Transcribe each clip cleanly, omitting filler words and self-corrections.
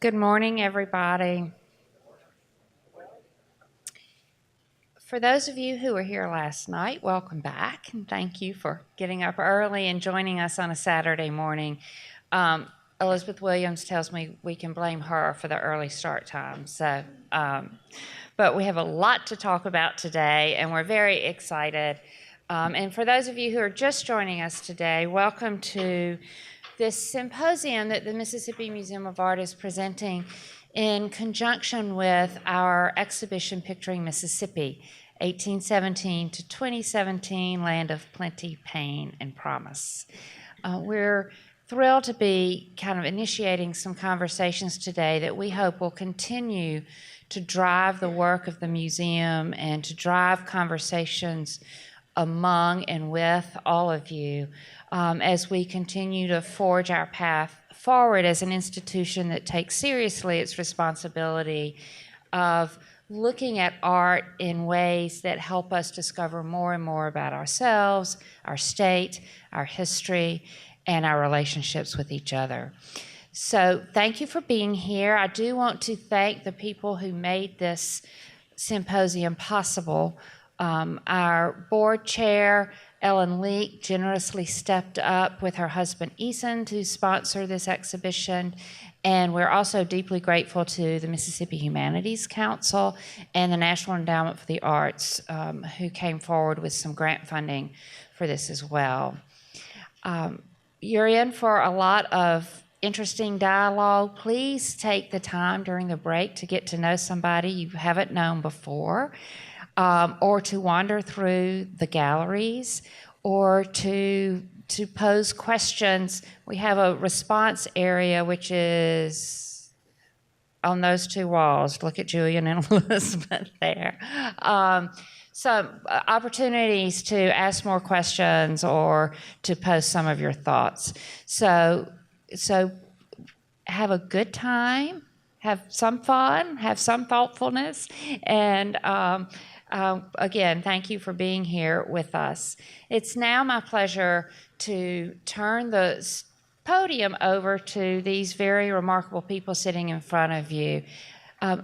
Good morning, everybody. For those of you who were here last night, welcome back, and thank you for getting up early and joining us on a Saturday morning. Elizabeth Williams tells me we can blame her for the early start time. But we have a lot to talk about today, and we're very excited. And for those of you who are just joining us today, welcome to this symposium that the Mississippi Museum of Art is presenting in conjunction with our exhibition Picturing Mississippi, 1817 to 2017, Land of Plenty, Pain, and Promise. We're thrilled to be kind of initiating some conversations today that we hope will continue to drive the work of the museum and to drive conversations among and with all of you as we continue to forge our path forward as an institution that takes seriously its responsibility of looking at art in ways that help us discover more and more about ourselves, our state, our history, and our relationships with each other. So thank you for being here. I do want to thank the people who made this symposium possible. Our board chair, Ellen Leake, generously stepped up with her husband, Eason, to sponsor this exhibition. And we're also deeply grateful to the Mississippi Humanities Council and the National Endowment for the Arts, who came forward with some grant funding for this as well. You're in for a lot of interesting dialogue. Please take the time during the break to get to know somebody you haven't known before. Or to wander through the galleries, or to pose questions. We have a response area which is on those two walls. Look at Julian and Elizabeth there. Some opportunities to ask more questions or to post some of your thoughts. So have a good time, have some fun, have some thoughtfulness, and again, thank you for being here with us. It's now my pleasure to turn the podium over to these very remarkable people sitting in front of you.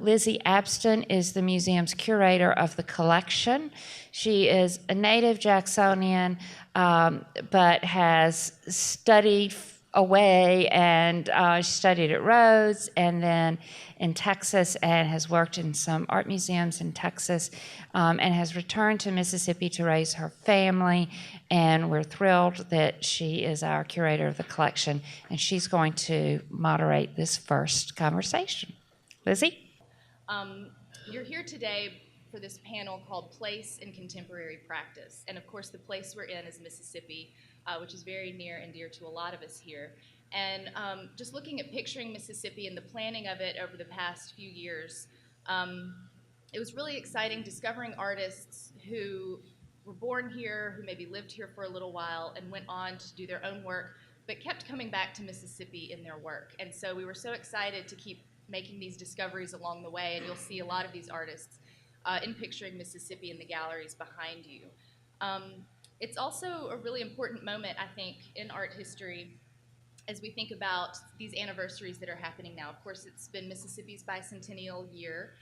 Lizzie Abston is the museum's curator of the collection. She is a native Jacksonian, but has studied away and studied at Rhodes and then in Texas, and has worked in some art museums in Texas, and has returned to Mississippi to raise her family. And we're thrilled that she is our curator of the collection, and she's going to moderate this first conversation. Lizzie? You're here today for this panel called Place in Contemporary Practice. And of course, the place we're in is Mississippi, which is very near and dear to a lot of us here. And just looking at Picturing Mississippi and the planning of it over the past few years, it was really exciting discovering artists who were born here, who maybe lived here for a little while and went on to do their own work, but kept coming back to Mississippi in their work. And so we were so excited to keep making these discoveries along the way, and you'll see a lot of these artists in Picturing Mississippi in the galleries behind you. It's also a really important moment, I think, in art history as we think about these anniversaries that are happening now. Of course, it's been Mississippi's bicentennial year.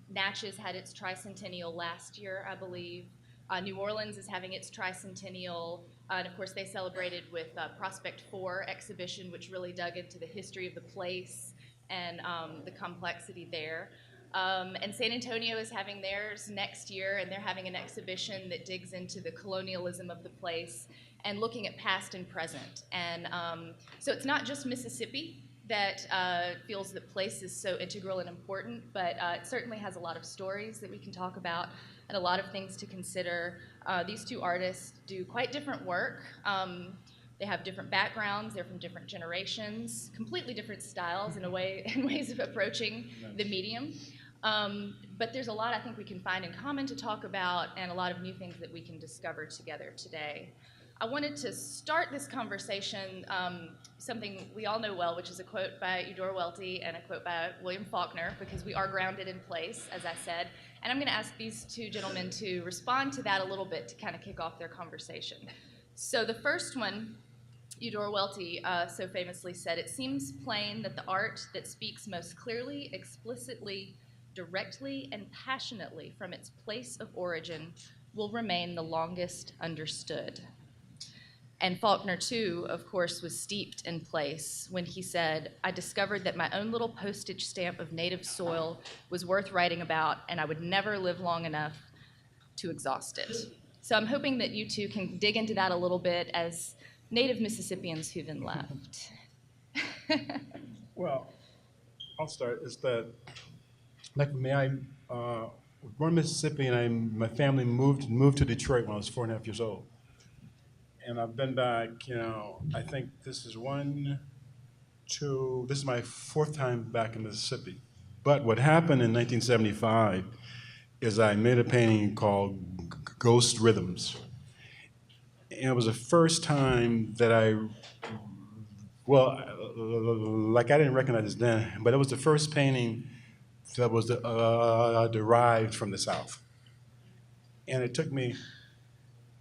Natchez had its tricentennial last year, I believe. New Orleans is having its tricentennial, and of course they celebrated with Prospect 4 exhibition, which really dug into the history of the place and the complexity there. And San Antonio is having theirs next year, and they're having an exhibition that digs into the colonialism of the place and looking at past and present. And so it's not just Mississippi that feels that place is so integral and important, but it certainly has a lot of stories that we can talk about and a lot of things to consider. These two artists do quite different work. They have different backgrounds, they're from different generations, completely different styles and ways of approaching the medium. But there's a lot I think we can find in common to talk about, and a lot of new things that we can discover together today. I wanted to start this conversation something we all know well, which is a quote by Eudora Welty and a quote by William Faulkner, because we are grounded in place, as I said. And I'm going to ask these two gentlemen to respond to that a little bit to kind of kick off their conversation. So the first one Eudora Welty so famously said, "It seems plain that the art that speaks most clearly, explicitly, directly, and passionately from its place of origin will remain the longest understood." And Faulkner, too, of course, was steeped in place when he said, "I discovered that my own little postage stamp of native soil was worth writing about, and I would never live long enough to exhaust it." So I'm hoping that you two can dig into that a little bit as native Mississippians who then left. Well, I'll start. Is that like for me? I was born in Mississippi, and my family moved to Detroit when I was 4.5 years old. And I've been back. I think this is this is my fourth time back in Mississippi. But what happened in 1975 is I made a painting called Ghost Rhythms, and it was the first time that well, like I didn't recognize it then, but it was the first painting that was derived from the South. And it took me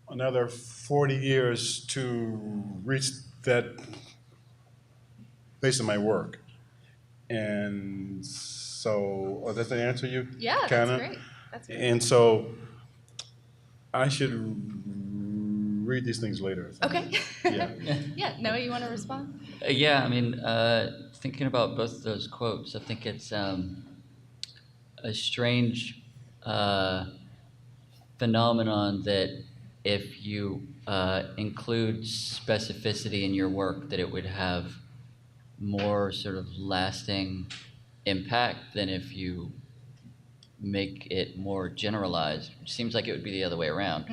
another 40 years to reach that place in my work. And so, does that answer you? Yeah, that's kinda? great. That's great. And so, I should read these things later. Okay. Yeah. Yeah, Noah, you want to respond? Yeah, I mean, thinking about both of those quotes, I think it's a strange phenomenon that if you include specificity in your work, that it would have more sort of lasting impact than if you make it more generalized. It seems like it would be the other way around.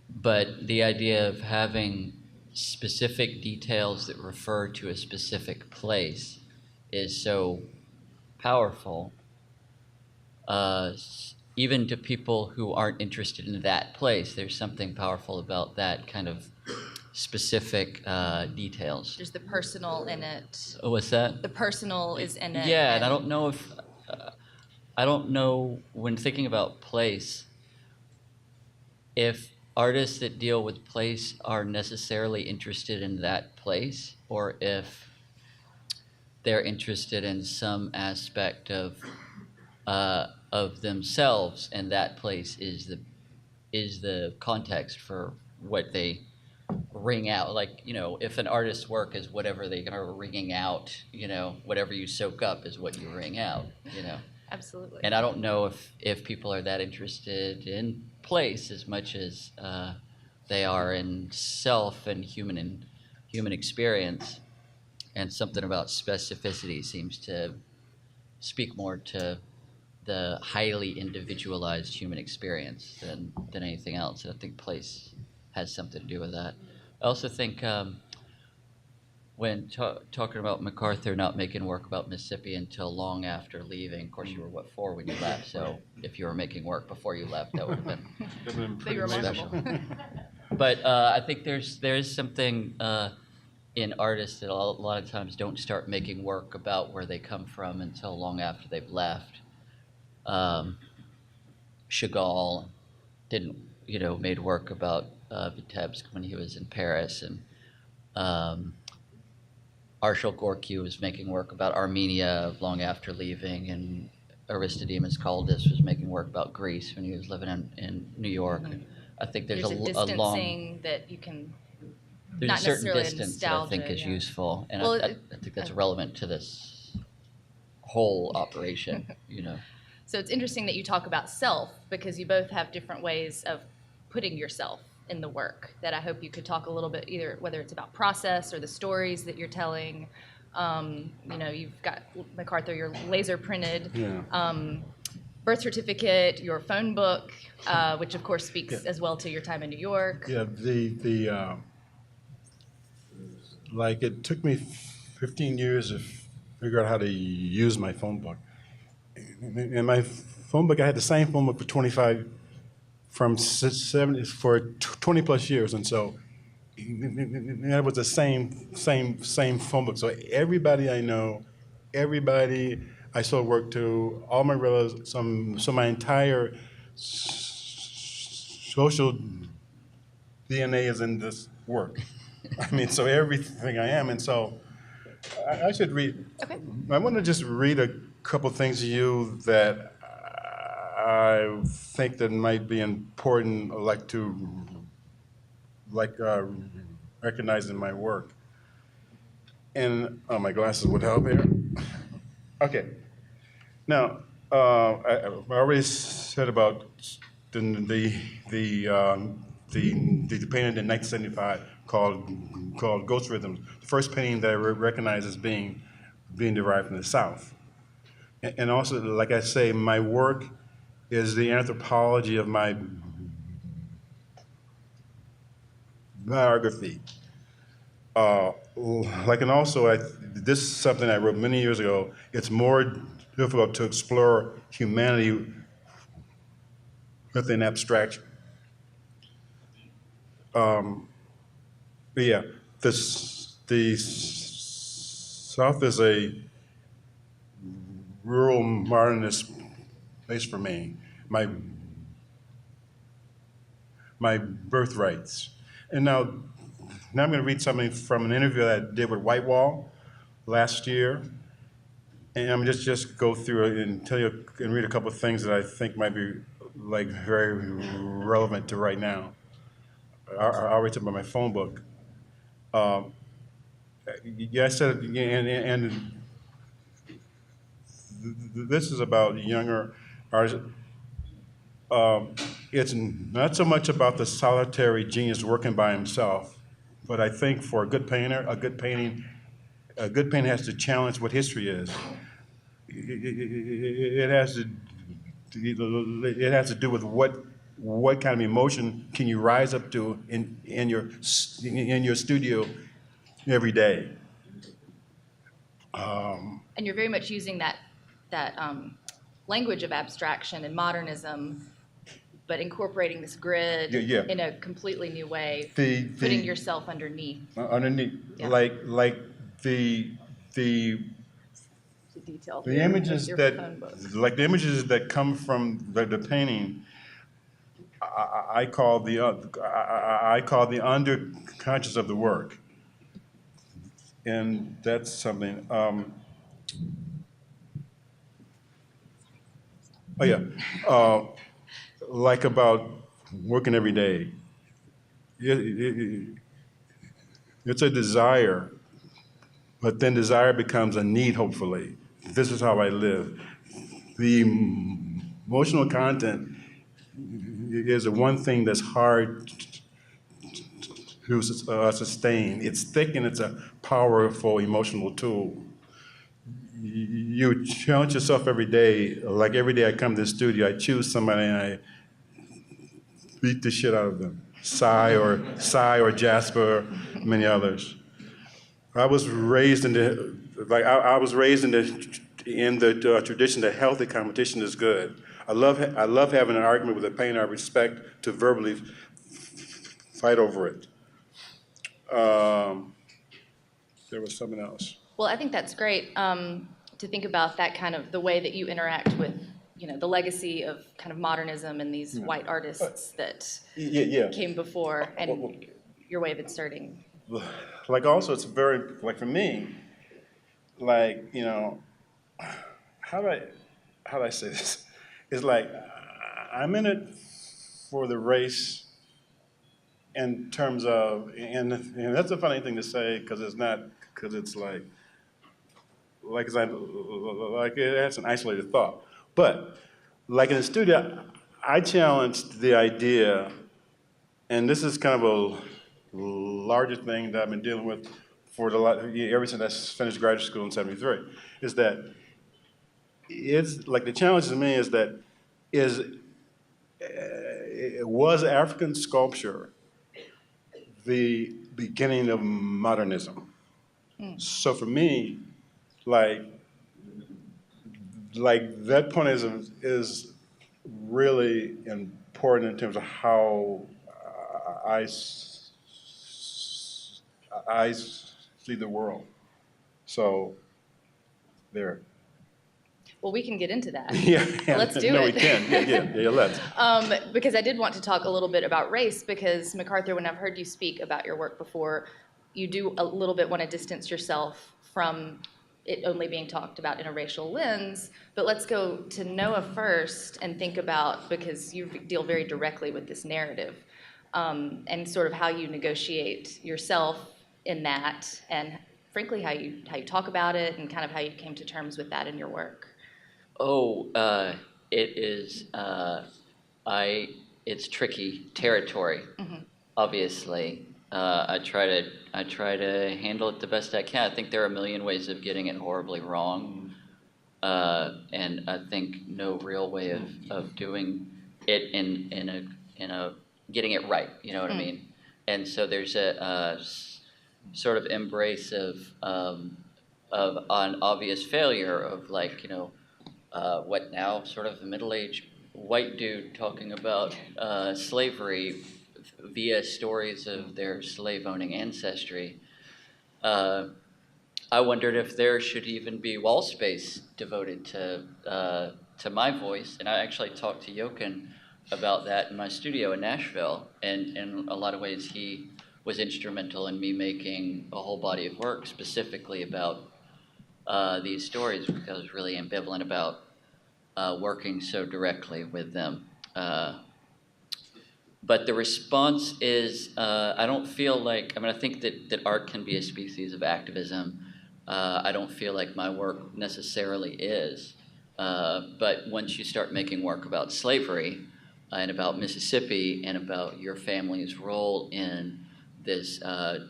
But the idea of having specific details that refer to a specific place is so powerful, even to people who aren't interested in that place. There's something powerful about that kind of specific details. There's the personal in it. Oh, what's that? The personal is in it. Yeah, and I don't know if I don't know when thinking about place if artists that deal with place are necessarily interested in that place, or if they're interested in some aspect of themselves, and that place is the context for what they ring out. Like, if an artist's work is whatever they're gonna ringing out, whatever you soak up is what you ring out. Absolutely. And I don't know if people are that interested in place as much as they are in self and human experience. And something about specificity seems to speak more to the highly individualized human experience than anything else. And I think place has something to do with that. I also think when talking about MacArthur not making work about Mississippi until long after leaving, of course you were 4 when you left, so if you were making work before you left, that would have been Pretty remarkable. special. But I think there is something in artists that a lot of times don't start making work about where they come from until long after they've left. Chagall made work about Vitebsk when he was in Paris, and Arshile Gorky was making work about Armenia long after leaving, and Aristodemus Kaldis was making work about Greece when he was living in New York. Mm-hmm. I think there's a a distancing long... that you can... There's not a certain necessarily distance that I think nostalgia, is yeah. useful, and Well, I think that's relevant to this whole operation, So it's interesting that you talk about self, because you both have different ways of putting yourself in the work that I hope you could talk a little bit, either whether it's about process or the stories that you're telling. You've got MacArthur, your laser printed birth certificate, your phone book, which of course speaks as well to your time in New York. Yeah, like it took me 15 years to figure out how to use my phone book. And my phone book, I had the same phone book for 20 plus years, and so it was the same phone book. So everybody I know, everybody I sold work to, all my relatives, so my entire social DNA is in this work. I mean, so everything I am, and so I should read. Okay. I want to just read a couple things to you that I think that might be important, like recognize in my work. And oh, my glasses would help here. Okay. Now, I already said about the the the the painting in 1975 called Ghost Rhythms. The first painting that I recognize as being derived from the South. And also, like I say, my work is the anthropology of my biography. And also, this is something I wrote many years ago. It's more difficult to explore humanity within abstraction. But yeah, the South is a rural modernist place for me. My my birthrights. And now I'm going to read something from an interview that I did with Whitewall last year. And I'm just go through it and tell you and read a couple of things that I think might be like very relevant to right now. I already took by my phone book. Um, yeah, I said, and this is about younger artists. It's not so much about the solitary genius working by himself, but I think for a good painter, a good painter has to challenge what history is. It has to do with what kind of emotion can you rise up to in your studio every day. And you're very much using that language of abstraction and modernism, but incorporating this grid Yeah, yeah. in a completely new way, The putting yourself underneath underneath, Yeah. like the the the detail. the here images with your that phone book. like the images that come from the painting. I call I call the underconscious of the work, and that's something. Oh yeah, uh, like about working every day. It's a desire, but then desire becomes a need. Hopefully, this is how I live. The emotional content is the one thing that's hard to sustain. It's thick and it's a powerful emotional tool. You challenge yourself every day. Like every day I come to the studio, I choose somebody and I beat the shit out of them. Cy or Jasper, many others. I was raised in the I was raised in the tradition that healthy competition is good. I love having an argument with a painter I respect to verbally fight over it. Um, there was something else. Well, I think that's great to think about that kind of the way that you interact with, the legacy of kind of modernism and these white artists that Yeah. came before, and your way of inserting. Like also, it's very like for me, like how do I how do I say this? It's like I'm in it for the race in terms of, and that's a funny thing to say because it's not because it's like it's like that's an isolated thought, but like in the studio, I challenged the idea, and this is kind of a larger thing that I've been dealing with for ever since I finished graduate school in '73, is that it's like the challenge to me is that is it was African sculpture the beginning of modernism. So for me, like that point is really important in terms of how I I see the world. So there. Well, we can get into that. Yeah. Let's do no, it. we can. Yeah, let's. Because I did want to talk a little bit about race, because MacArthur, when I've heard you speak about your work before, you do a little bit want to distance yourself from it only being talked about in a racial lens. But let's go to Noah first and think about, because you deal very directly with this narrative, and sort of how you negotiate yourself in that, and frankly how you talk about it, and kind of how you came to terms with that in your work. Oh, it is. It's tricky territory. Obviously, I try to handle it the best I can. I think there are a million ways of getting it horribly wrong, and I think no real way of doing it in a getting it right. You know what I mean? And so there's a sort of embrace of an obvious failure of, like, what now, sort of a middle-aged white dude talking about slavery via stories of their slave-owning ancestry. I wondered if there should even be wall space devoted to my voice, and I actually talked to Jochen about that in my studio in Nashville, and in a lot of ways he was instrumental in me making a whole body of work specifically about these stories, because I was really ambivalent about working so directly with them. But the response is, I don't feel like, I think that art can be a species of activism. I don't feel like my work necessarily is. But once you start making work about slavery and about Mississippi and about your family's role in this a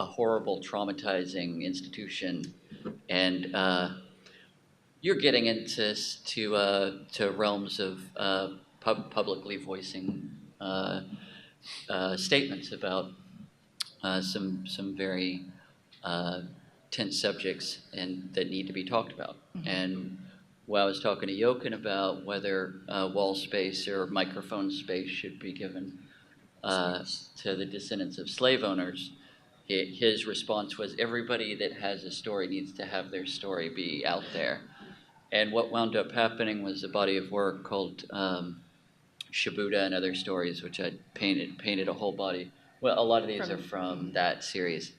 horrible, traumatizing institution, and you're getting into to realms of publicly voicing statements about some very tense subjects and that need to be talked about. And while I was talking to Jochen about whether wall space or microphone space should be given to the descendants of slave owners, his response was, everybody that has a story needs to have their story be out there. And what wound up happening was a body of work called Shibuda and Other Stories, which I painted a whole body. Well, a lot of these are from that series.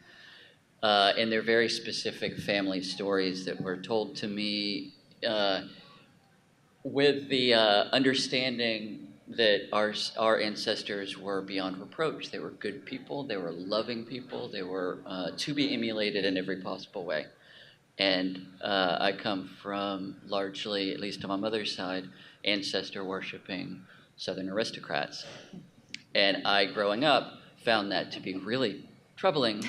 And they're very specific family stories that were told to me with the understanding that our ancestors were beyond reproach. They were good people, they were loving people, they were to be emulated in every possible way. And I come from largely, at least on my mother's side, ancestor worshiping Southern aristocrats. And I, growing up, found that to be really troubling,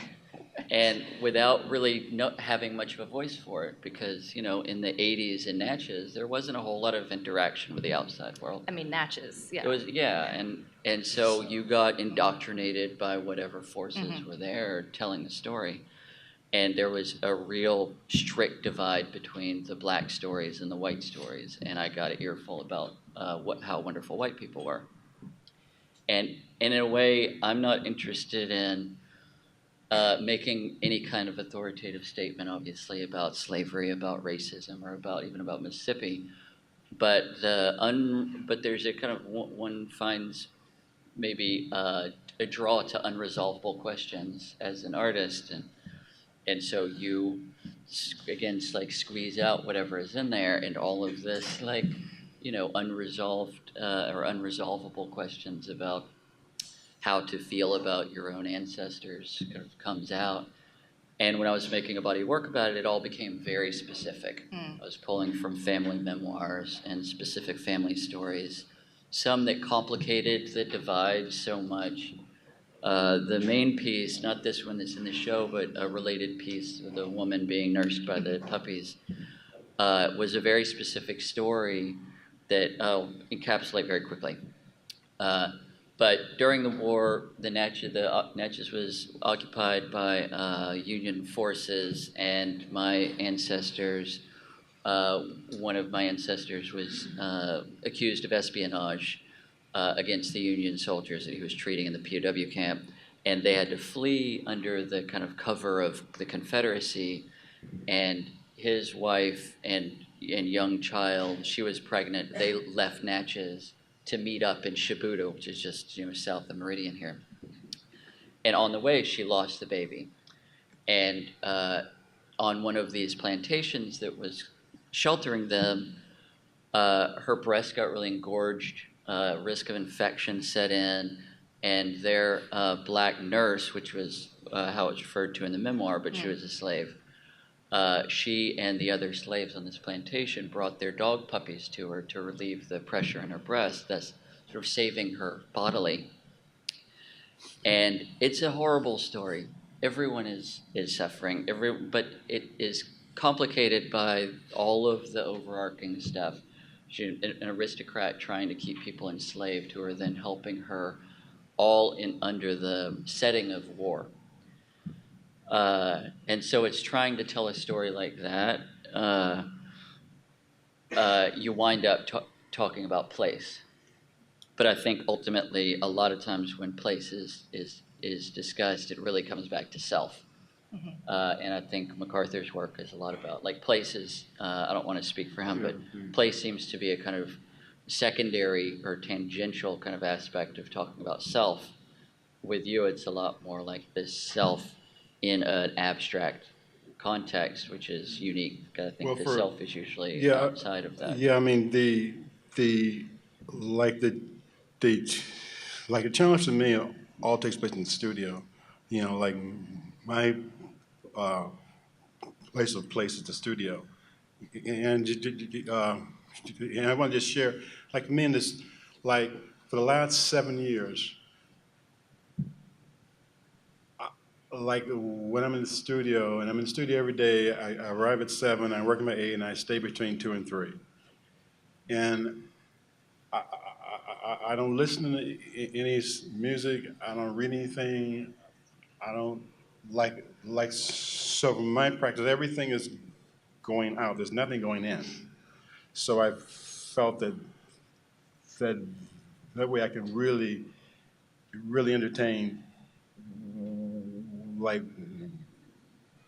and without really having much of a voice for it, because, in the 80s in Natchez, there wasn't a whole lot of interaction with the outside world. I mean, Natchez, yeah. It was, yeah, and so you got indoctrinated by whatever forces were there telling the story. And there was a real strict divide between the black stories and the white stories, and I got an earful about how wonderful white people were. And in a way, I'm not interested in making any kind of authoritative statement, obviously, about slavery, about racism, or even about Mississippi. But there's a kind of one finds maybe a draw to unresolvable questions as an artist, and so you, again, squeeze out whatever is in there, and all of this, unresolved or unresolvable questions about how to feel about your own ancestors kind of comes out. And when I was making a body of work about it, it all became very specific. I was pulling from family memoirs and specific family stories, some that complicated the divide so much. The main piece, not this one that's in the show, but a related piece of the woman being nursed by the puppies, was a very specific story that I'll encapsulate very quickly. But during the war, Natchez was occupied by Union forces, and my ancestors, one of my ancestors was accused of espionage against the Union soldiers that he was treating in the POW camp, and they had to flee under the kind of cover of the Confederacy, and his wife and and young child. She was pregnant. They left Natchez to meet up in Shibuda, which is just south of Meridian here. And on the way, she lost the baby. And on one of these plantations that was sheltering them, her breast got really engorged, risk of infection set in, and their black nurse, which was how it's referred to in the memoir, but she was a slave, she and the other slaves on this plantation brought their dog puppies to her to relieve the pressure in her breast, thus sort of saving her bodily. And it's a horrible story. Everyone is suffering, but it is complicated by all of the overarching stuff. She's an aristocrat trying to keep people enslaved who are then helping her, all in under the setting of war. And so it's trying to tell a story like that. You wind up talking about place. But I think ultimately, a lot of times when place is discussed, it really comes back to self. And I think MacArthur's work is a lot about, like, places. I don't want to speak for him, but place seems to be a kind of secondary or tangential kind of aspect of talking about self. With you, it's a lot more like this self in an abstract context, which is unique. I think the self is usually outside of that. Yeah, I mean the like the like a challenge to me all takes place in the studio. Like my place is the studio, and and I want to just share, like me and this, like for the last 7 years. Like when I'm in the studio, and I'm in the studio every day, I arrive at 7, I work at my 8, and I stay between 2 and 3. And I don't listen to any music, I don't read anything, I don't so from my practice, everything is going out, there's nothing going in. So I felt that way I can really entertain like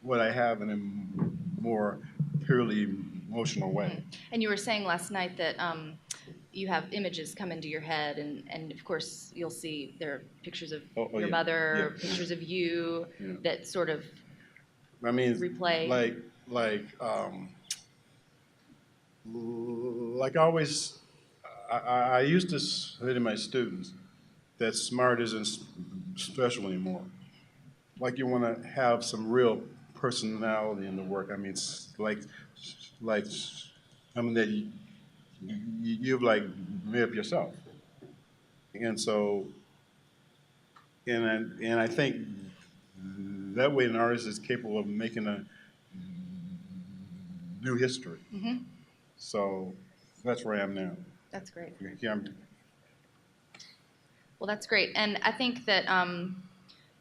what I have in a more purely emotional way. And you were saying last night that you have images come into your head, and of course you'll see there are pictures of your mother, pictures of you that sort of replay. Like always, I used to say to my students that smart isn't special anymore. Like you want to have some real personality in the work. I mean, it's like something that you've like made up yourself. And so, and I think that way an artist is capable of making a new history. So that's where I am now. That's great. Yeah, Well, that's great. And I think that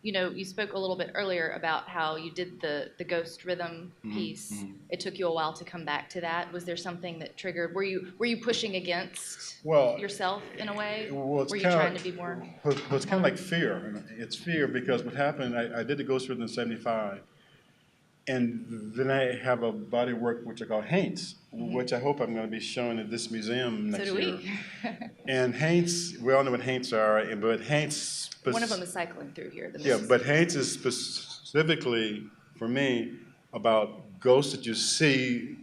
you spoke a little bit earlier about how you did the ghost rhythm piece. It took you a while to come back to that. Was there something that triggered? Were you pushing against yourself in a way? Were you trying to be more? Well, it's kind of like fear. It's fear because what happened, I did the ghost rhythm in '75, and then I have a body work which I call Haints, which I hope I'm going to be showing at this museum next year. So do we. And Haints, we all know what Haints are, but Haints... One of them is cycling through here. But Haints is specifically, for me, about ghosts that you see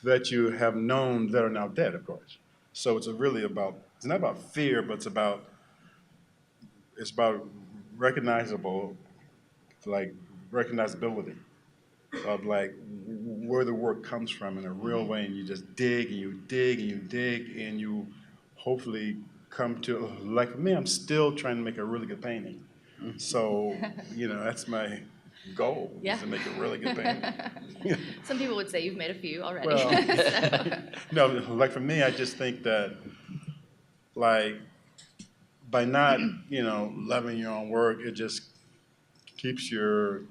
that you have known that are now dead, of course. So it's really about, it's not about fear, but it's about recognizability of like where the work comes from in a real way, and you just dig and you dig and you dig and you hopefully come to, like for me, I'm still trying to make a really good painting. So, that's my goal, is to make a really good painting. Some people would say you've made a few already. Well, no, like for me, I just think that, like, by not, loving your own work, it just keeps the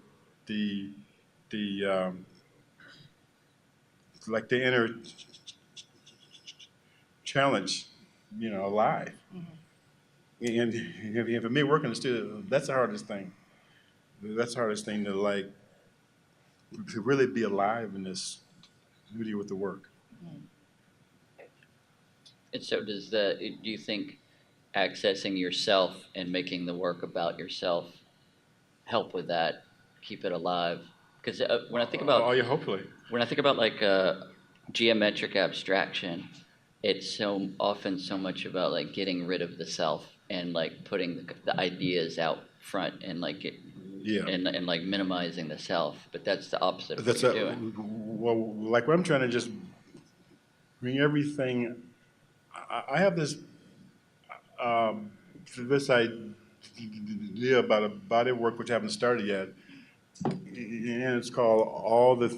inner challenge, alive. And for me, working in the studio, that's the hardest thing. That's the hardest thing to really be alive in this continuity with the work. And so do you think accessing yourself and making the work about yourself help with that, keep it alive? Because when I think about Oh, yeah, hopefully. when I think about like geometric abstraction, it's so often so much about like getting rid of the self and like putting the ideas out front and like Yeah. and like minimizing the self. But that's the opposite of That's what you're doing. well, like what I'm trying to just bring everything. I have this idea about a body of work which I haven't started yet, and it's called All the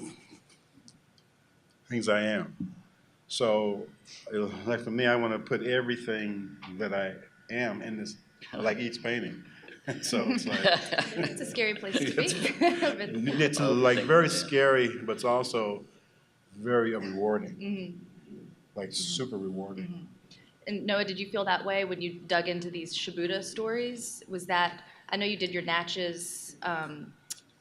Things I Am. So, like for me, I want to put everything that I am in this, like each painting. So it's like It's a scary place to be. But- it's like very scary, but it's also very rewarding, like super rewarding. And Noah, did you feel that way when you dug into these Shibuda stories? Was that, I know you did your Natchez,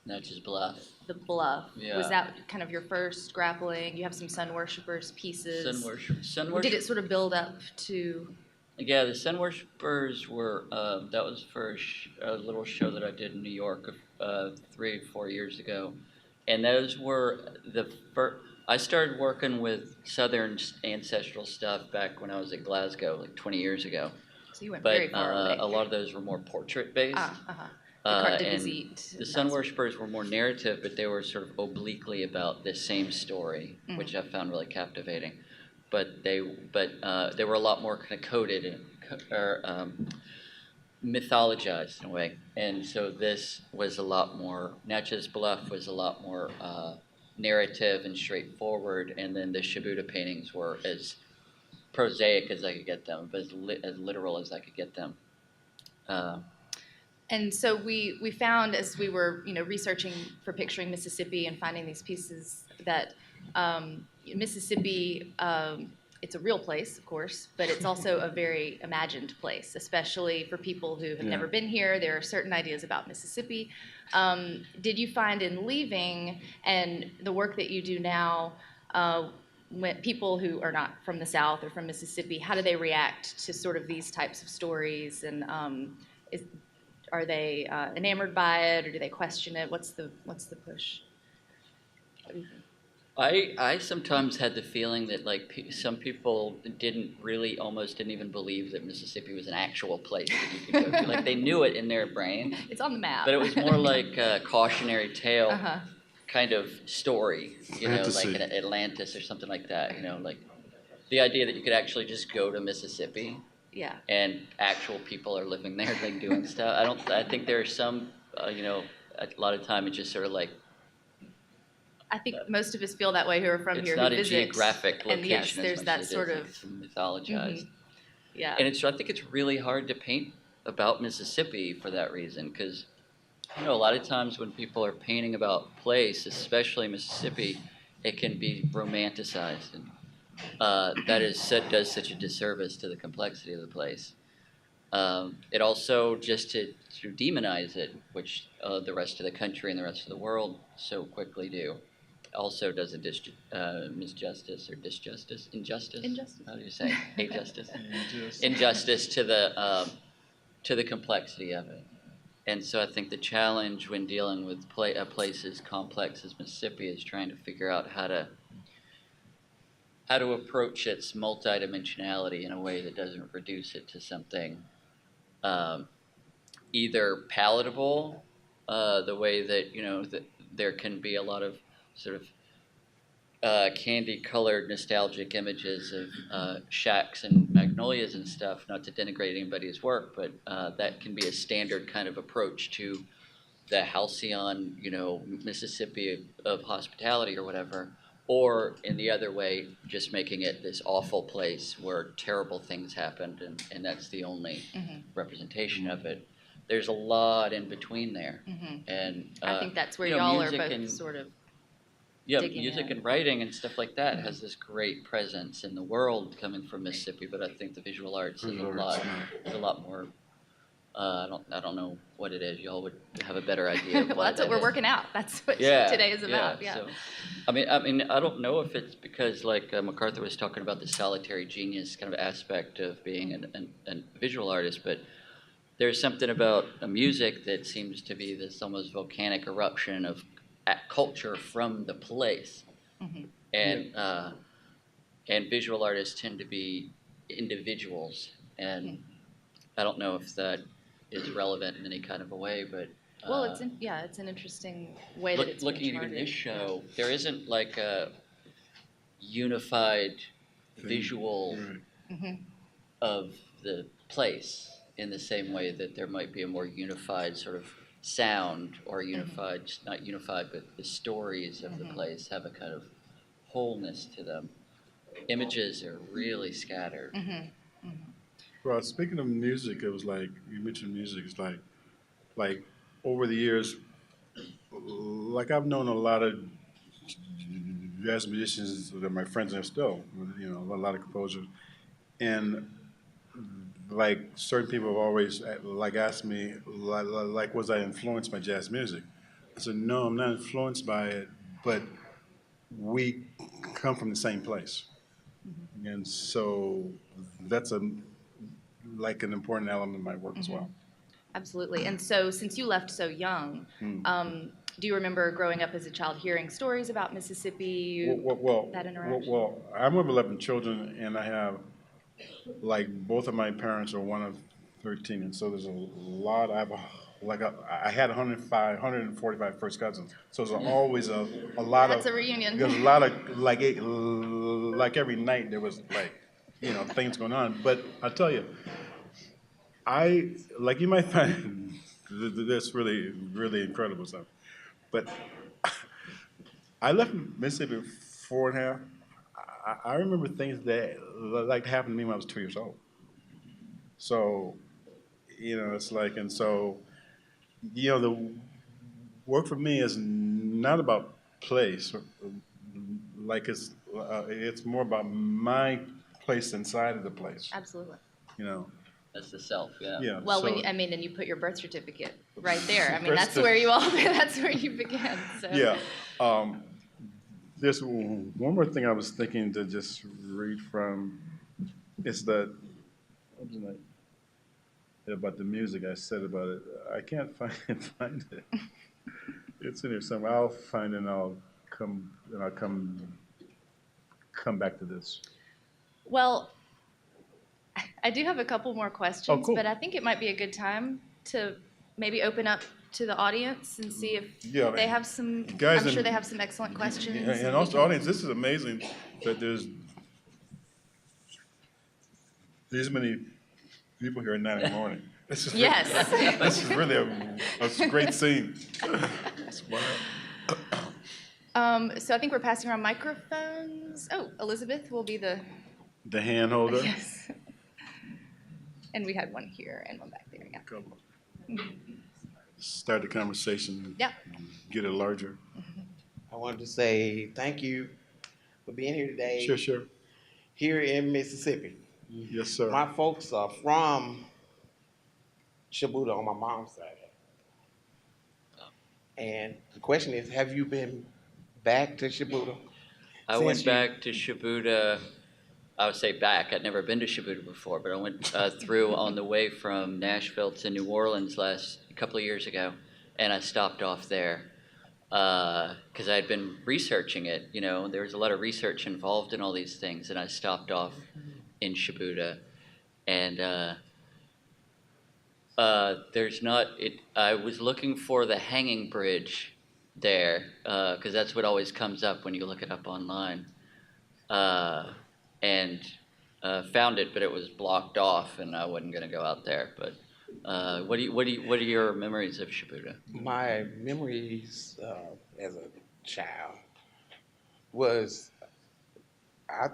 Natchez Bluff. the Bluff. Yeah. Was that kind of your first grappling? You have some Sun Worshippers pieces. Sun Did worship. it sort of build up to? Yeah, the Sun Worshippers were, that was for a little show that I did in New York 3 or 4 years ago. And those were the first, I started working with Southern ancestral stuff back when I was at Glasgow, like 20 years ago. So you went But very far away. a lot of those were more portrait based. The carte de And visite. the Sun Worshippers were more narrative, but they were sort of obliquely about the same story, which I found really captivating. But they were a lot more kind of coded and mythologized in a way. And so this was a lot more. Natchez Bluff was a lot more narrative and straightforward, and then the Shibuda paintings were as prosaic as I could get them, but as literal as I could get them. And so we found as we were researching for Picturing Mississippi and finding these pieces that Mississippi, it's a real place, of course, but it's also a very imagined place, especially for people who have never been here. There are certain ideas about Mississippi. Did you find in leaving and the work that you do now, when people who are not from the South or from Mississippi, how do they react to sort of these types of stories? And are they enamored by it, or do they question it? What's the push? What do you think? I sometimes had the feeling that like some people almost didn't even believe that Mississippi was an actual place that you could go to. Like they knew it in their brain, It's on the map. but it was more like a cautionary tale kind of story, Fantasy. like an Atlantis or something like that. Like the idea that you could actually just go to Mississippi Yeah. and actual people are living there, like doing stuff. I think there are some, a lot of time it's just sort of like. I think most of us feel that way who are from It's here not who a visit. geographic location. And yes, there's as much that as it sort is, of like, mythologized. yeah. And I think it's really hard to paint about Mississippi for that reason, because a lot of times when people are painting about place, especially Mississippi, it can be romanticized, and does such a disservice to the complexity of the place. It also just to demonize it, which the rest of the country and the rest of the world so quickly do. Also does a injustice. How do you say injustice? Injustice to the complexity of it. And so I think the challenge when dealing with a place as complex as Mississippi is trying to figure out how to approach its multidimensionality in a way that doesn't reduce it to something either palatable, the way that that there can be a lot of sort of candy-colored nostalgic images of shacks and magnolias and stuff, not to denigrate anybody's work, but that can be a standard kind of approach to the halcyon, Mississippi of hospitality or whatever, or in the other way, just making it this awful place where terrible things happened, and that's the only representation of it. There's a lot in between there, and I think that's where y'all are music both sort of digging music in. and writing and stuff like that has this great presence in the world coming from Mississippi, but I think the visual arts is a lot more I don't know what it is. Y'all would have a better idea of Well, why that's what that we're is. working out. That's what Yeah, today is about. Yeah. So, I don't know if it's because like MacArthur was talking about the solitary genius kind of aspect of being an visual artist, but there's something about music that seems to be this almost volcanic eruption of culture from the place, and visual artists tend to be individuals, and I don't know if that is relevant in any kind of a way, but Well, it's an interesting way that it's looking been at even charted. this show, there isn't like a unified visual of the place in the same way that there might be a more unified sort of sound or unified, not unified, but the stories of the place have a kind of wholeness to them. Images are really scattered. Well, speaking of music, it was like you mentioned music. It's like over the years, like I've known a lot of jazz musicians that are my friends and still, a lot of composers, and like certain people have always like asked me like was I influenced by jazz music? I said no, I'm not influenced by it, but we come from the same place, and so that's like an important element of my work as well. Absolutely. And so, since you left so young, do you remember growing up as a child hearing stories about Mississippi? That interaction. I'm one of 11 children, and I have like both of my parents are one of 13, and so there's a lot. I had 145 first cousins, so there's always a lot That's of. a reunion. There's a lot of like every night there was like things going on. But I tell you, you might find this really incredible stuff, but I left Mississippi 4.5. I remember things that like happened to me when I was 2 years old. So, it's like, and so, the work for me is not about place. Like it's more about my place inside of the place. Absolutely. You know. That's the self, yeah. Yeah. Well, so, and you put your birth certificate right there. I mean, Birth that's where you all, that's where you began. So. Yeah. There's one more thing I was thinking to just read from. It's that. What was it about the music I said about it? I can't find it. It's in here somewhere. I'll find it and I'll come back to this. Well, I do have a couple more questions, Oh, cool. but I think it might be a good time to maybe open up to the audience and see if Yeah, they have some. guys, I'm sure they have some excellent questions. And also, audience, this is amazing that there's these many people here at 9 in the morning. This is Yes. this is really a great scene. It's wild. So I think we're passing around microphones. Oh, Elizabeth will be the. The hand holder. Yes. And we had one here and one back there. Yeah. Come on. Start the conversation. Yeah. Get it larger. I wanted to say thank you for being here today. Sure. Here in Mississippi. Yes, sir. My folks are from Shibuda on my mom's side. And the question is, have you been back to Shibuda? I went back to Shibuda. I would say back. I'd never been to Shibuda before, but I went through on the way from Nashville to New Orleans a couple of years ago, and I stopped off there because I had been researching it. There was a lot of research involved in all these things, and I stopped off in Shibuda, and there's not. I was looking for the hanging bridge there because that's what always comes up when you look it up online. And found it, but it was blocked off, and I wasn't going to go out there. But what are your memories of Shibuda? My memories as a child was I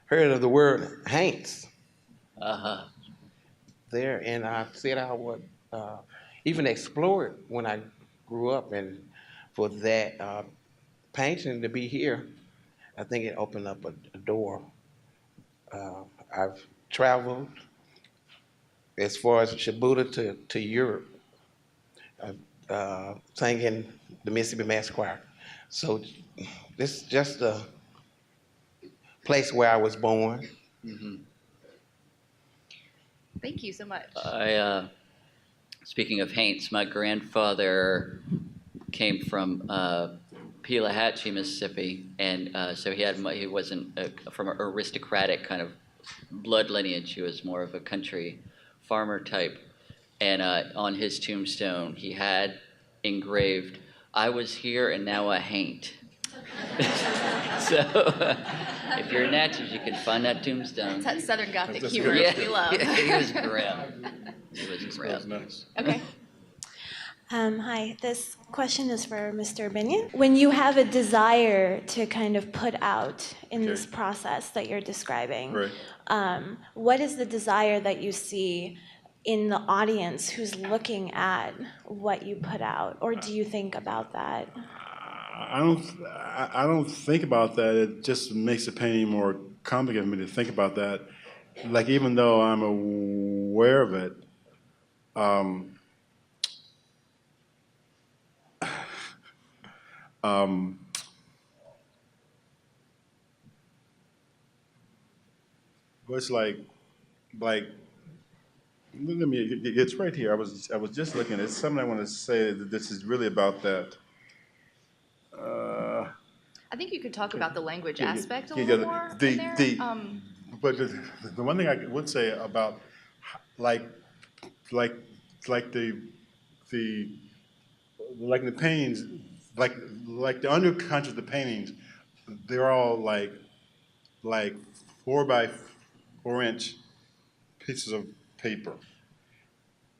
heard of the word Hanks there, and I said I would even explore it when I grew up, and for that painting to be here, I think it opened up a door. I've traveled as far as Shibuya to Europe, sang in the Mississippi Mass Choir. So this is just a place where I was born. Thank you so much. Speaking of haints, my grandfather came from Pelahatchie, Mississippi, and so he wasn't from an aristocratic kind of blood lineage. He was more of a country farmer type. And on his tombstone, he had engraved, "I was here and now I hain't." So if you're in Natchez, you can find that tombstone. It's that Southern Gothic That's humor great. we love. He was grim. He was That was grim. nice. Okay. Hi, this question is for Mr. Binion. When you have a desire to kind of put out in this Okay. process that you're describing, Right. what is the desire that you see in the audience who's looking at what you put out? Or do you think about that? I don't think about that. It just makes the painting more complicated for me to think about that. Like, even though I'm aware of it, but it's like, let me, it's right here. I was just looking. It's something I want to say that this is really about that. I think you could talk about the language Yeah, aspect a yeah, little yeah, more the- in there. the- But the one thing I would say about, like, like, like the, like the paintings, like the undercountry of the paintings, they're all like 4 by 4 inch pieces of paper,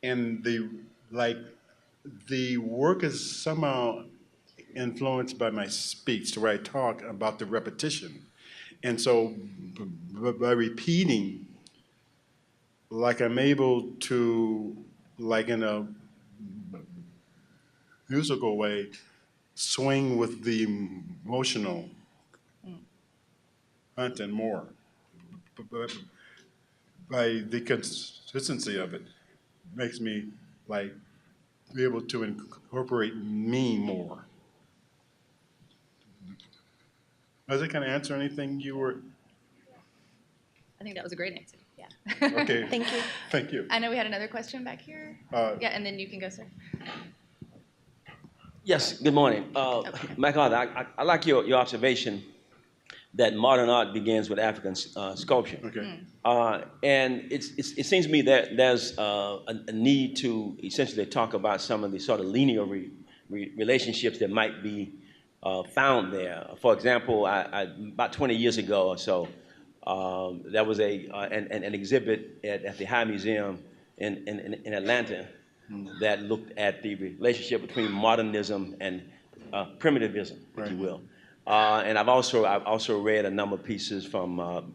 and the work is somehow influenced by my speech, the way I talk about the repetition. And so by repeating, like, I'm able to, like, in a musical way, swing with the emotional content more. But by the consistency of it, makes me, like, be able to incorporate me more. Does it kind of answer anything you were? I think that was a great answer. Yeah. Okay. Thank you. Thank you. I know we had another question back here. Yeah, and then you can go, sir. Yes, good morning. Okay. Michael, I like your observation that modern art begins with African sculpture. Okay. And it seems to me that there's a need to essentially talk about some of the sort of linear relationships that might be found there. For example, about 20 years ago or so, there was an exhibit at the High Museum in Atlanta that looked at the relationship between modernism and primitivism, if you will. And I've also read a number of pieces from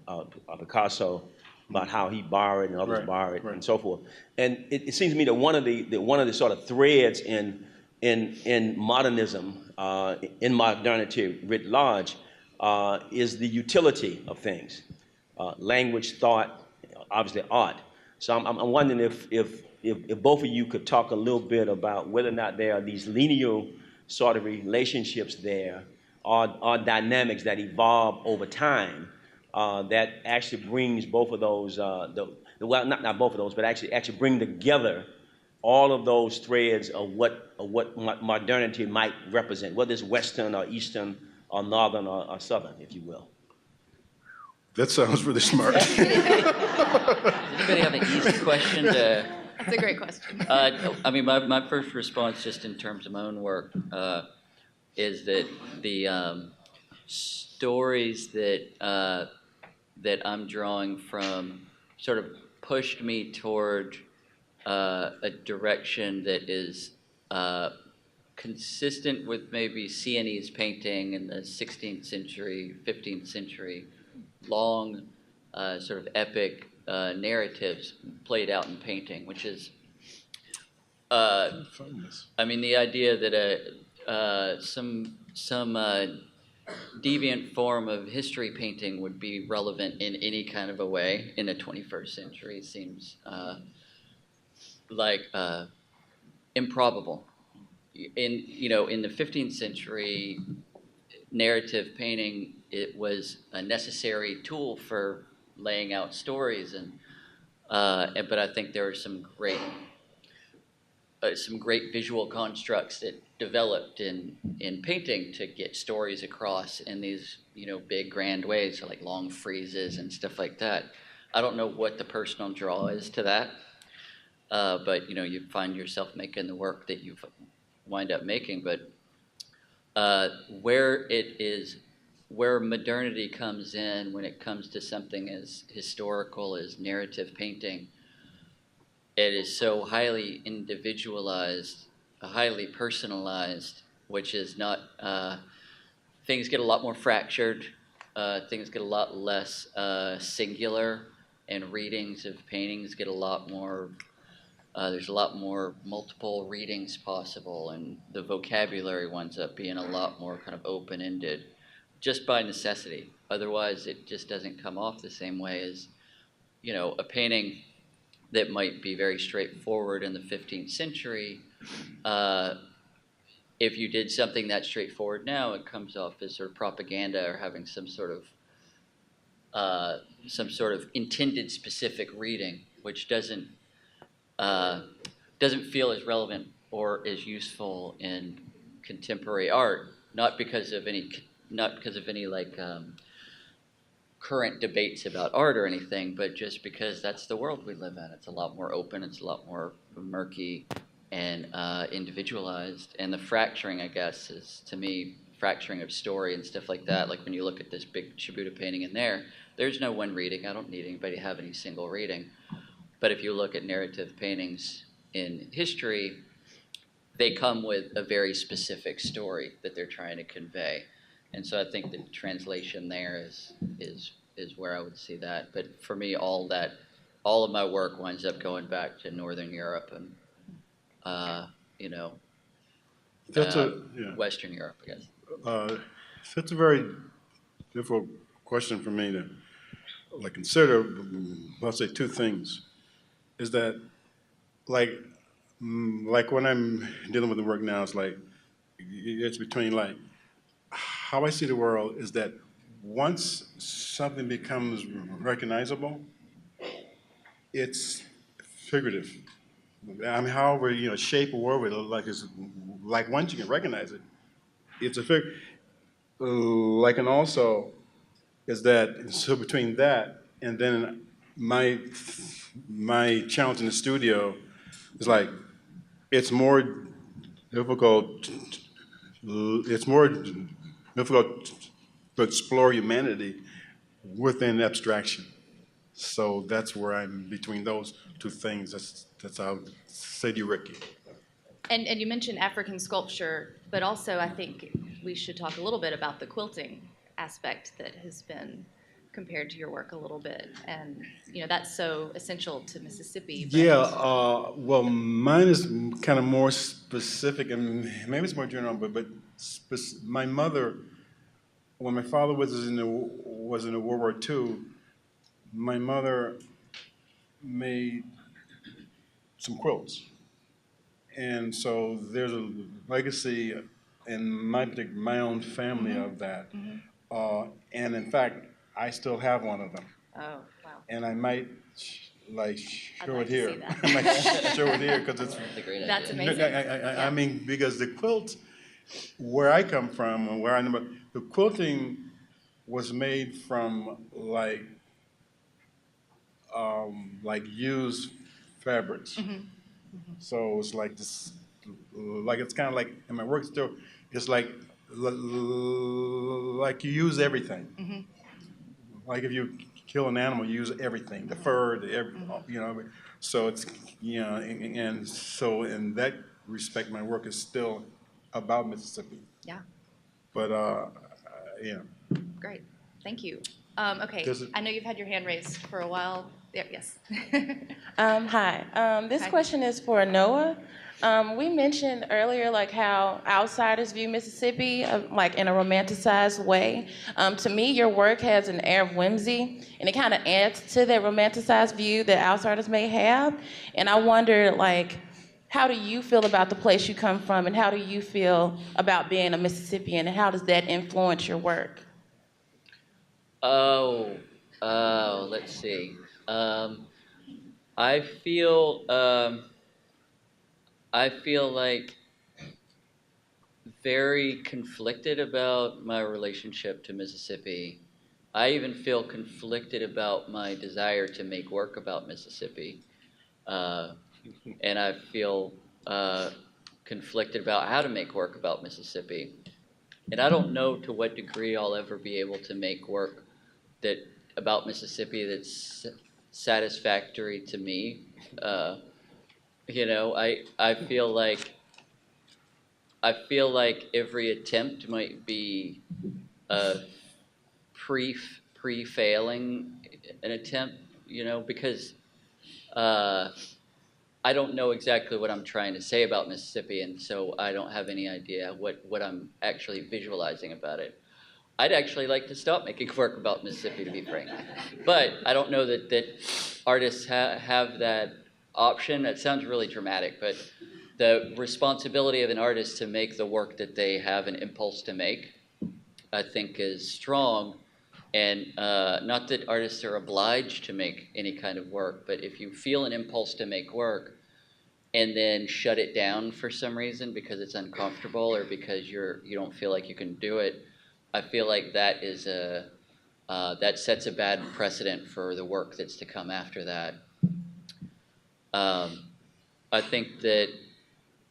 Picasso about how he borrowed and others Right, borrowed right. and so forth. And it seems to me that one of the sort of threads in modernism, in modernity writ large, is the utility of things, language, thought, obviously art. So I'm wondering if both of you could talk a little bit about whether or not there are these linear sort of relationships there, or dynamics that evolve over time, that actually brings both of those, well, not both of those, but actually bring together all of those threads of what modernity might represent, whether it's Western or Eastern or Northern or Southern, if you will. That sounds really smart. Does anybody have an easy question to? That's a great question. I mean, my first response, just in terms of my own work, is that the stories that I'm drawing from sort of pushed me toward a direction that is consistent with maybe Sienese painting in the 16th century, 15th century, long sort of epic narratives played out in painting, which is, I mean, the idea that some deviant form of history painting would be relevant in any kind of a way in the 21st century seems like improbable. In the 15th century, narrative painting, it was a necessary tool for laying out stories, but I think there are some great visual constructs that developed in painting to get stories across in these big grand ways, so like long friezes and stuff like that. I don't know what the personal draw is to that, but you find yourself making the work that you wind up making. But where modernity comes in when it comes to something as historical as narrative painting, it is so highly individualized, highly personalized, which is not, things get a lot more fractured, things get a lot less singular, and readings of paintings get a lot more, there's a lot more multiple readings possible, and the vocabulary winds up being a lot more kind of open-ended, just by necessity. Otherwise, it just doesn't come off the same way as, a painting that might be very straightforward in the 15th century. If you did something that straightforward now, it comes off as sort of propaganda or having some sort of intended specific reading, which doesn't feel as relevant or as useful in contemporary art. Not because of any like current debates about art or anything, but just because that's the world we live in. It's a lot more open, it's a lot more murky and individualized. And the fracturing, I guess, is, to me, fracturing of story and stuff like that. Like when you look at this big Shibuya painting in there, there's no one reading. I don't need anybody to have any single reading. But if you look at narrative paintings in history, they come with a very specific story that they're trying to convey. And so I think the translation there is where I would see that. But for me, all of my work winds up going back to Northern Europe and That's yeah. Western Europe, I guess. That's a very difficult question for me to consider. I'll say two things. Is that like when I'm dealing with the work now, it's between how I see the world is that once something becomes recognizable, it's figurative. I mean, however, shape or whatever it looks like, is like once you can recognize it, it's a figure. And also is that, so between that and then my challenge in the studio is it's more difficult. It's more difficult to explore humanity within abstraction. So that's where I'm between those two things. That's how I would say to you, Ricky. And you mentioned African sculpture, but also I think we should talk a little bit about the quilting aspect that has been compared to your work a little bit. And, that's so essential to Mississippi. But Well, mine is kind of more specific, and maybe it's more general, but my mother, when my father was in the World War II, my mother made some quilts. And so there's a legacy in my own family of that. And in fact, I still have one of them. oh, wow. And I might show it to here. see that. I might show it here because it's. That's a great idea. That's amazing. I mean, because the quilt, where I come from and where I know, the quilting was made from used fabrics. So it's like this, it's kind of like in my work still, it's like you use everything. Like if you kill an animal, you use everything, the fur, So it's, and so in that respect, my work is still about Mississippi. Yeah, But, yeah. great. Thank you. Okay, I know you've had your hand raised for a while. Yeah, yes. Hi. This Hi. question is for Noah. We mentioned earlier like how outsiders view Mississippi like in a romanticized way. To me, your work has an air of whimsy, and it kind of adds to that romanticized view that outsiders may have. And I wonder, like, how do you feel about the place you come from, and how do you feel about being a Mississippian, and how does that influence your work? Let's see. I feel I feel like very conflicted about my relationship to Mississippi. I even feel conflicted about my desire to make work about Mississippi. Uh, and I feel conflicted about how to make work about Mississippi. And I don't know to what degree I'll ever be able to make work that about Mississippi that's satisfactory to me. I feel like every attempt might be uh, pre failing an attempt, because uh, I don't know exactly what I'm trying to say about Mississippi, and so I don't have any idea what I'm actually visualizing about it. I'd actually like to stop making work about Mississippi, to be frank. But I don't know that artists have that option. That sounds really dramatic, but the responsibility of an artist to make the work that they have an impulse to make, I think, is strong. And not that artists are obliged to make any kind of work, but if you feel an impulse to make work and then shut it down for some reason because it's uncomfortable or because you don't feel like you can do it, I feel like that sets a bad precedent for the work that's to come after that. Um, I think that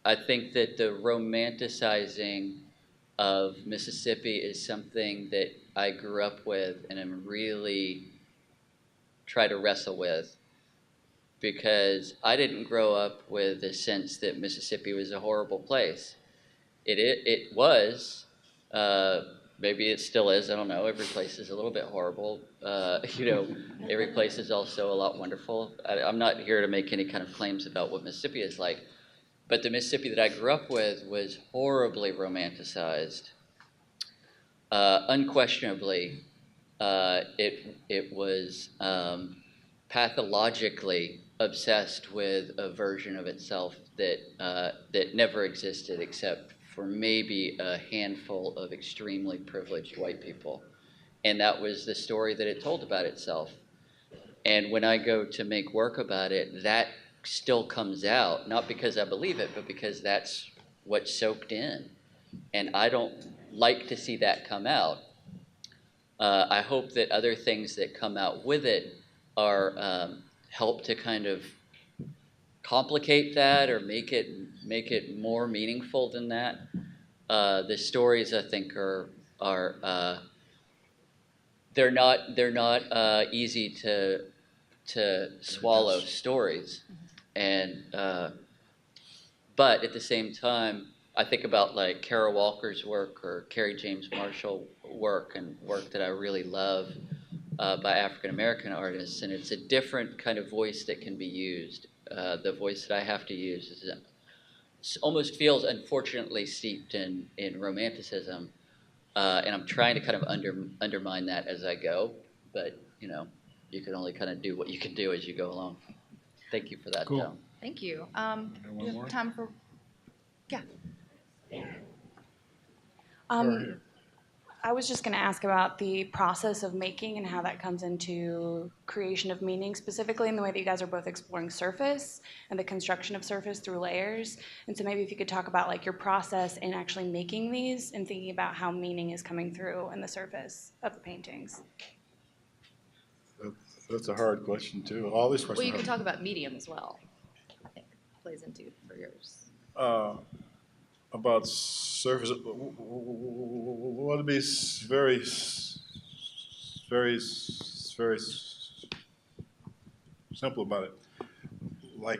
the romanticizing of Mississippi is something that I grew up with and am really try to wrestle with, because I didn't grow up with the sense that Mississippi was a horrible place. It was. Maybe it still is. I don't know. Every place is a little bit horrible. Every place is also a lot wonderful. I'm not here to make any kind of claims about what Mississippi is like, but the Mississippi that I grew up with was horribly romanticized. Unquestionably, it was pathologically obsessed with a version of itself that never existed except for maybe a handful of extremely privileged white people, and that was the story that it told about itself. And when I go to make work about it, that still comes out, not because I believe it, but because that's what's soaked in, and I don't like to see that come out. I hope that other things that come out with it are help to kind of complicate that or make it more meaningful than that. The stories, I think, are they're not easy to swallow stories, and but at the same time, I think about like Kara Walker's work or Carrie James Marshall work and work that I really love by African American artists, and it's a different kind of voice that can be used. The voice that I have to use almost feels unfortunately steeped in romanticism, and I'm trying to kind of undermine that as I go. But you can only kind of do what you can do as you go along. Thank you for that. Cool. Thank you. One Do you more? have time for? Yeah. I was just going to ask about the process of making and how that comes into creation of meaning, specifically in the way that you guys are both exploring surface and the construction of surface through layers. And so maybe if you could talk about like your process in actually making these and thinking about how meaning is coming through in the surface of the paintings. That's a hard question too. All these questions. Well, you are can hard. talk about medium as well. I think plays into for yours. About surface. Well, to be very, very simple about it. Like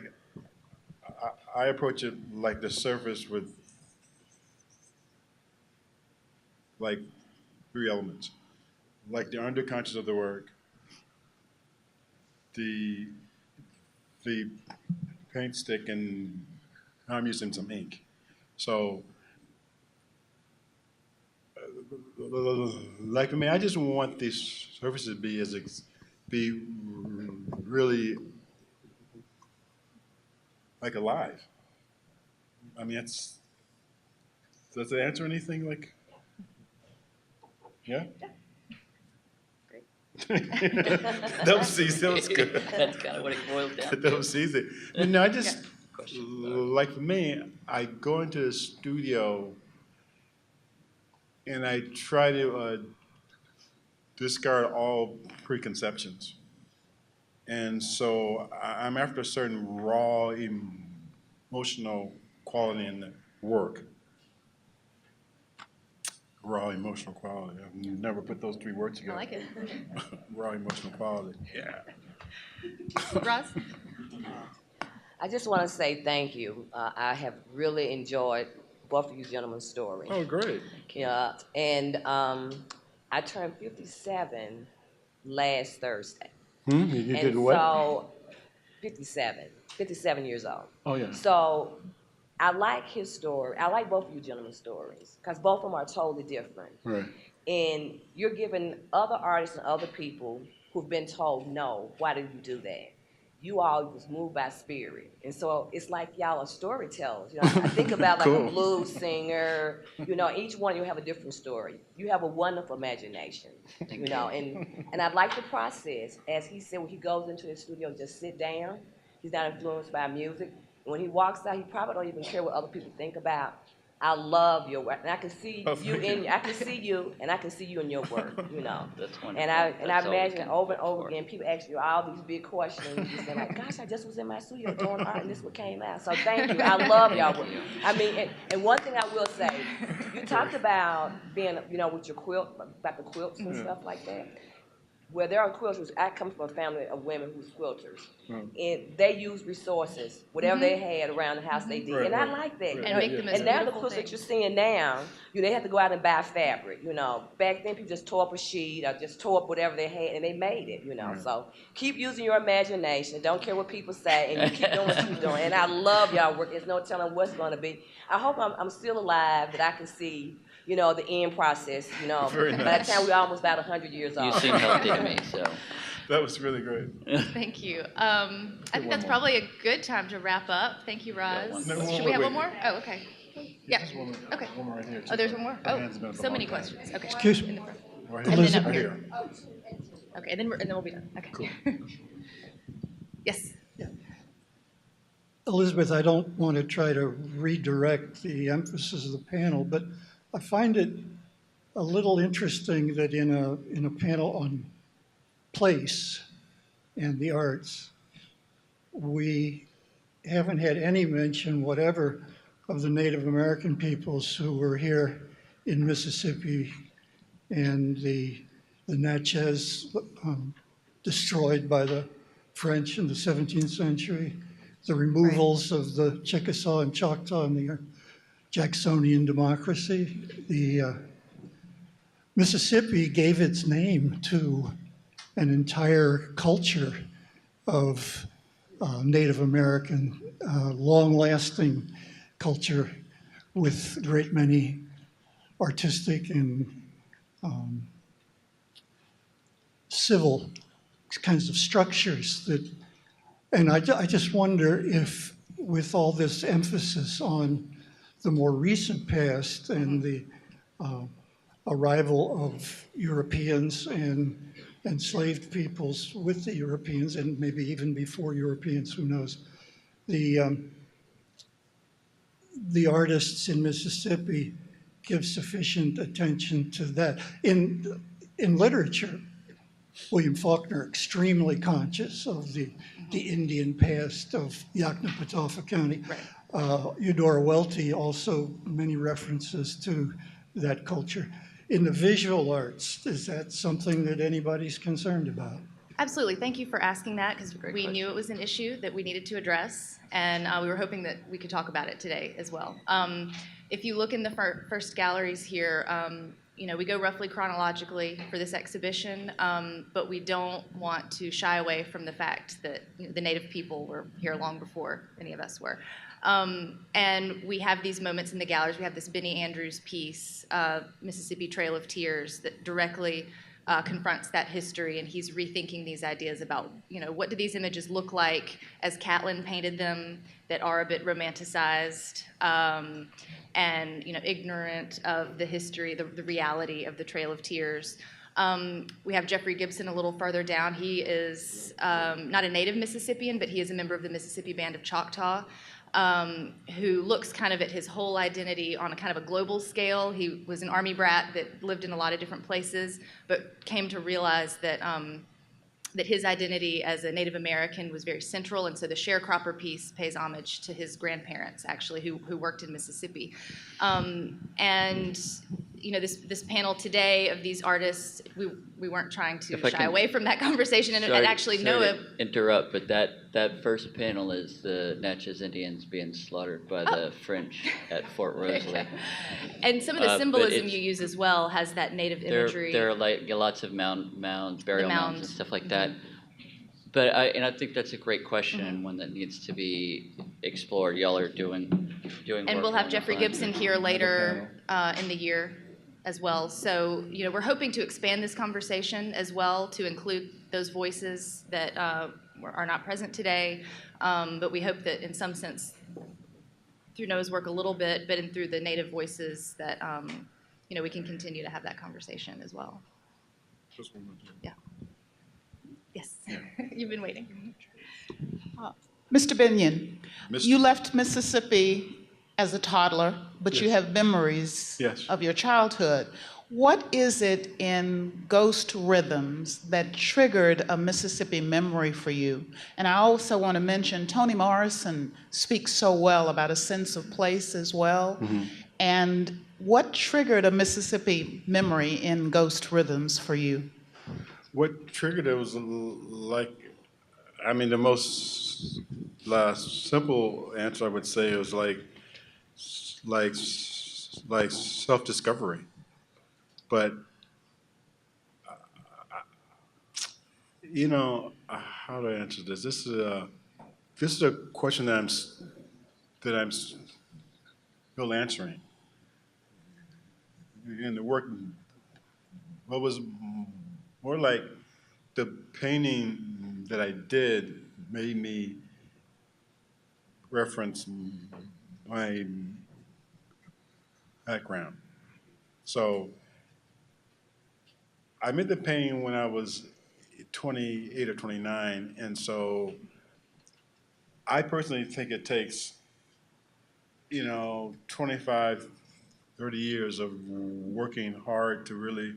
I approach it like the surface with like three elements, like the underconscious of the work, the paint stick and I'm using some ink. So, like for me, I just want these surfaces to be be really like alive. I mean, does it answer anything? Like, yeah. That was easy. That was good. That's kind of what it boils down That to. was easy. No, I just Question. like for me, I go into the studio and I try to discard all preconceptions. And so I'm after a certain raw emotional quality in the work. Raw emotional quality. I've never put those three words I together. like it. Raw emotional quality. Yeah. Ross? I just want to say thank you. I have really enjoyed both of you gentlemen's stories. Oh, great. Yeah, and I turned 57 last Thursday. You And did what? so, 57 years old. Oh, yeah. So, I like his story. I like both of you gentlemen's stories because both of them are totally different. Right. And you're giving other artists and other people who've been told no, why did you do that? You all was moved by spirit. And so it's like y'all are storytellers. You know, I think about like Cool. a blues singer, you know, each one of you have a different story. You have a wonderful imagination, you know, and I like the process. As he said, when he goes into the studio, just sit down. He's not influenced by music. When he walks out, he probably don't even care what other people think about. I love your work, and I can see Oh, you thank in. you. I can see you, and I can see you in your work. You know, That's wonderful. and I That's all we imagine can over and over hope for. again, people ask you all these big questions, and you just say like, "Gosh, I just was in my studio doing art, and this what came out." So thank you. I love y'all work. I mean, and one thing I will say, you talked about being, you know, with your quilt, about the quilts and stuff like that. Where there are quilters, I come from a family of women who's quilters, and they use resources, whatever they had around the house, they did, Right, and I right. like that. Right, And make the most And now the beautiful quilts that things. you're seeing now, you know, they have to go out and buy fabric. You know, back then people just tore up a sheet or just tore up whatever they had, and they made it. You know, so keep using your imagination. Don't care what people say, and you keep doing what you're doing. And I love y'all work. There's no telling what's going to be. I hope I'm still alive, that I can see, you know, the end process. You know, Very by nice. the time we're almost about 100 years You old. seem healthy to me, so. That was really great. Thank you. I think that's probably a good time to wrap up. Thank you, Roz. one No, Should wait, we have wait. one more? Oh, okay. Yeah. There's one, Okay. one right here. Oh, there's one more? My Oh, hand's been up a so long many time. questions. Okay. Excuse me. In the front. Right And here. then up Right here. here. Okay, and then we'll be done. Okay. Yes. Elizabeth, I don't want to try to redirect the emphasis of the panel, but I find it a little interesting that in a panel on place and the arts, we haven't had any mention whatever of the Native American peoples who were here in Mississippi and the Natchez destroyed by the French in the 17th century, the removals of the Chickasaw and Choctaw and the Jacksonian democracy. The Mississippi gave its name to an entire culture of Native American, long-lasting culture with a great many artistic and civil kinds of structures that, and I just wonder if with all this emphasis on the more recent past and the arrival of Europeans and enslaved peoples with the Europeans, and maybe even before Europeans, who knows, the artists in Mississippi give sufficient attention to that. In literature, William Faulkner, extremely conscious of the Indian past of Yoknapatawpha County. Eudora Welty, also many references to that culture. In the visual arts, is that something that anybody's concerned about? Absolutely. Thank you for asking that, because we knew it was an issue that we needed to address, and we were hoping that we could talk about it today as well. If you look in the first galleries here, you know, we go roughly chronologically for this exhibition, but we don't want to shy away from the fact that the Native people were here long before any of us were. And we have these moments in the galleries. We have this Benny Andrews piece, Mississippi Trail of Tears, that directly confronts that history, and he's rethinking these ideas about, what do these images look like as Catlin painted them, that are a bit romanticized and ignorant of the history, the reality of the Trail of Tears. We have Jeffrey Gibson a little further down. He is not a native Mississippian, but he is a member of the Mississippi Band of Choctaw, who looks kind of at his whole identity on a kind of a global scale. He was an Army brat that lived in a lot of different places, but came to realize that that his identity as a Native American was very central, and so the sharecropper piece pays homage to his grandparents, actually, who worked in Mississippi. And this panel today of these artists, we weren't trying to shy away from that conversation, and actually Noah. Interrupt, but that first panel is the Natchez Indians being slaughtered by the French at Fort Rosalie. And some of the symbolism you use as well has that native imagery. There are lots of mounds, burial mounds and stuff like that. But I think that's a great question and one that needs to be explored. Y'all are doing And work we'll have on Jeffrey that. Gibson here later in the year as well. So, we're hoping to expand this conversation as well to include those voices that are not present today. But we hope that in some sense, through Noah's work a little bit, but through the native voices that, we can continue to have that conversation as well. Yeah. Yes, you've been waiting. Mr. Binion, Mr. you left Mississippi as a toddler, but you have memories of your childhood. What is it in Ghost Rhythms that triggered a Mississippi memory for you? And I also want to mention Toni Morrison speaks so well about a sense of place as well. And what triggered a Mississippi memory in Ghost Rhythms for you? What triggered it was the most simple answer I would say was like self-discovery. But how do I answer this? This is a question that I'm still answering. And the work, what was more like the painting that I did made me reference my background. So I made the painting when I was 28 or 29, and so I personally think it takes, 25, 30 years of working hard to really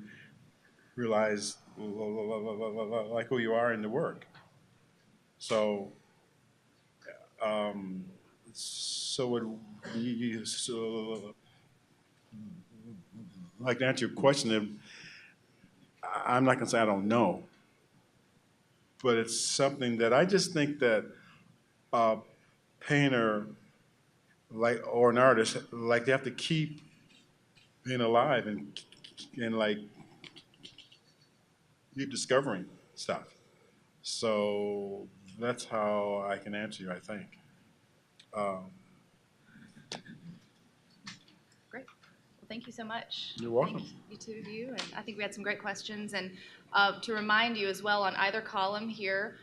realize like who you are in the work. So, like to answer your question, I'm not gonna say I don't know, but it's something that I just think that a painter, or an artist, they have to keep being alive and keep discovering stuff. So that's how I can answer you, I think. Great. Well, thank you so much. You're welcome. Thank you, two of you. And I think we had some great questions. And to remind you as well, on either column here,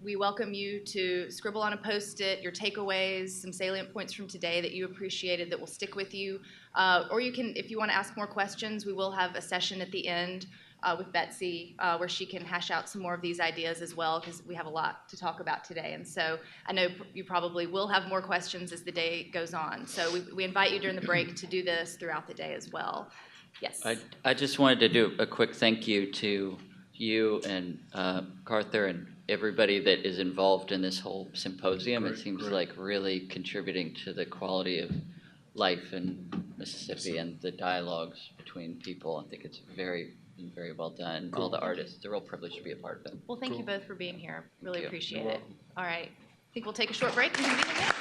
we welcome you to scribble on a Post-it your takeaways, some salient points from today that you appreciated that will stick with you. Or you can, if you want to ask more questions, we will have a session at the end with Betsy where she can hash out some more of these ideas as well, because we have a lot to talk about today. And so I know you probably will have more questions as the day goes on. So we invite you during the break to do this throughout the day as well. Yes. I just wanted to do a quick thank you to you and Carther and everybody that is involved in this whole symposium. It seems like really contributing to the quality of life in Mississippi and the dialogues between people. I think it's very well done. All the artists, it's a real privilege to be a part of it. Well, thank you both for being here. Really appreciate it. All right. I think we'll take a short break and convene again.